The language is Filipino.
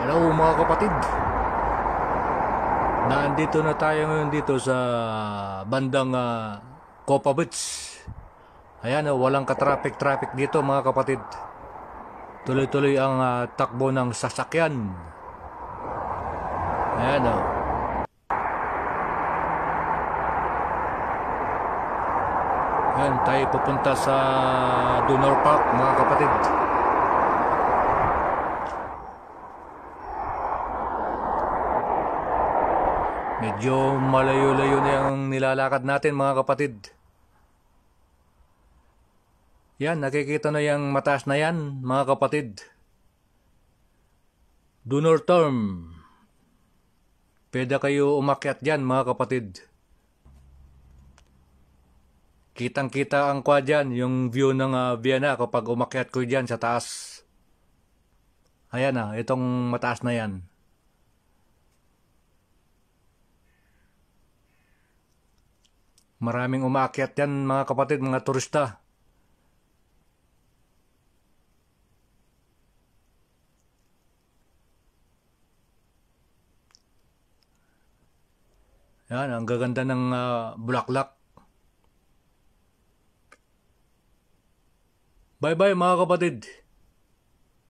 Hello mga kapatid. Nandito na tayo ngayon dito sa bandang Copa Beach. Ayan, walang ka-traffic dito mga kapatid. Tuloy-tuloy ang takbo ng sasakyan. Ayan o. Ayan, tayo pupunta sa Donor Park mga kapatid. Medyo malayo-layo na yung nilalakad natin mga kapatid. Yan, nakikita na yung mataas na yan mga kapatid. Donor Term. Pwede kayo umakyat dyan mga kapatid. Kitang-kita ang kwa dyan, yung view ng Vienna kapag umakyat ko dyan sa taas. Ayan na, itong mataas na yan. Maraming umaakyat yan mga kapatid, mga turista. Yan, ang gaganda ng bulaklak. Bye-bye mga kapatid.